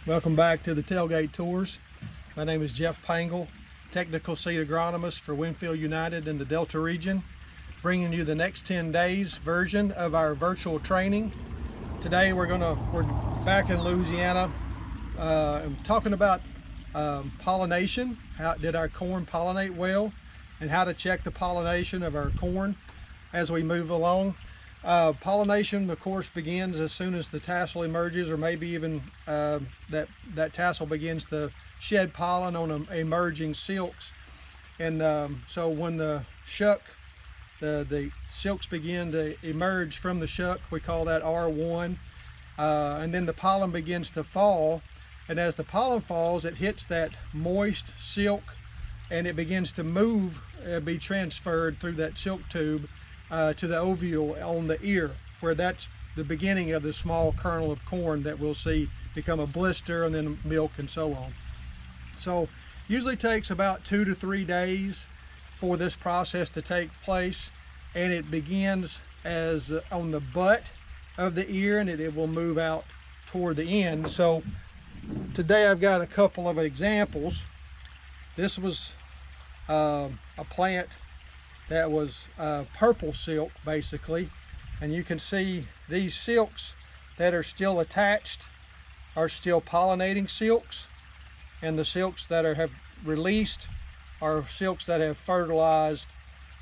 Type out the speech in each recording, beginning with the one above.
Welcome back to the Tailgate Tours. My name is Jeff Pangle, Technical Seed Agronomist for Winfield United in the Delta region, bringing you the next 10 days version of our virtual training. Today we're back in Louisiana talking about pollination. How did our corn pollinate well, and how to check the pollination of our corn as we move along. Pollination, of course, begins as soon as the tassel emerges, or maybe even that tassel begins to shed pollen on emerging silks. And so when the shuck, the silks begin to emerge from the shuck, we call that R1. And then the pollen begins to fall. And as the pollen falls, it hits that moist silk and it begins to move, be transferred through that silk tube to the ovule on the ear, where that's the beginning of the small kernel of corn that we'll see become a blister and then milk and so on. So usually takes about 2 to 3 days for this process to take place, and it begins as on the butt of the ear, and it will move out toward the end. So today I've got a couple of examples. This was a plant that was purple silk basically, and you can see these silks that are still attached are still pollinating silks, and the silks that have released are silks that have fertilized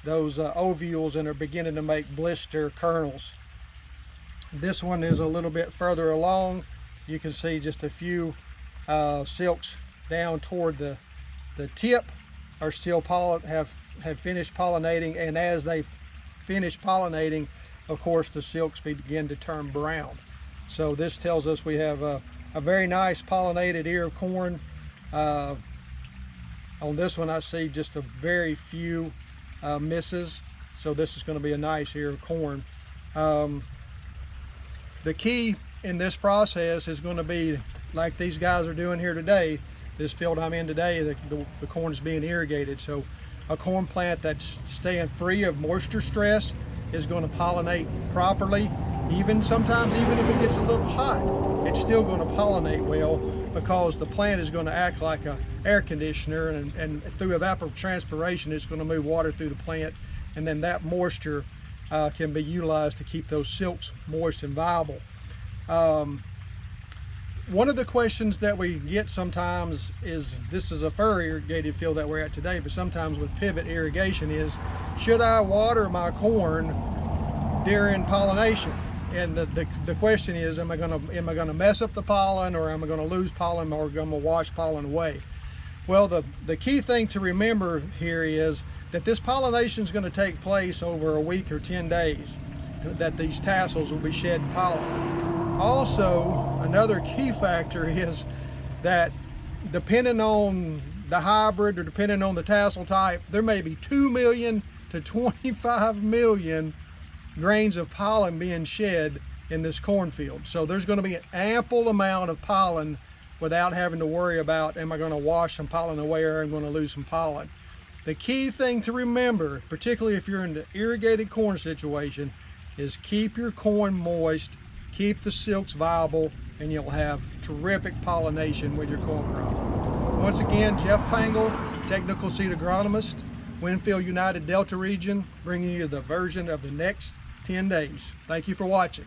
those ovules and are beginning to make blister kernels. This one is a little bit further along. You can see just a few silks down toward the tip are still have finished pollinating, and as they finish pollinating, of course, the silks begin to turn brown. So this tells us we have a very nice pollinated ear of corn. On this one I see just a very few misses, so this is going to be a nice ear of corn. The key in this process is going to be like these guys are doing here today. This field I'm in today, the corn is being irrigated, so a corn plant that's staying free of moisture stress is going to pollinate properly. Sometimes even if it gets a little hot, it's still going to pollinate well, because the plant is going to act like an air conditioner, and through evapotranspiration it's going to move water through the plant, and then that moisture can be utilized to keep those silks moist and viable. One of the questions that we get sometimes is, this is a fur irrigated field that we're at today, but sometimes with pivot irrigation, is should I water my corn during pollination? And the question is, am I gonna mess up the pollen, or am I gonna lose pollen, or am I gonna wash pollen away? Well, the key thing to remember here is that this pollination is going to take place over a week or 10 days, that these tassels will be shedding pollen. Also, another key factor is that depending on the hybrid or depending on the tassel type, there may be 2 million to 25 million grains of pollen being shed in this cornfield. So there's going to be an ample amount of pollen without having to worry about, am I going to wash some pollen away, or am I going to lose some pollen? The key thing to remember, particularly if you're in the irrigated corn situation, is keep your corn moist, keep the silks viable, and you'll have terrific pollination with your corn crop. Once again, Jeff Pangle, Technical Seed Agronomist, Winfield United Delta region, bringing you the version of the next 10 days. Thank you for watching.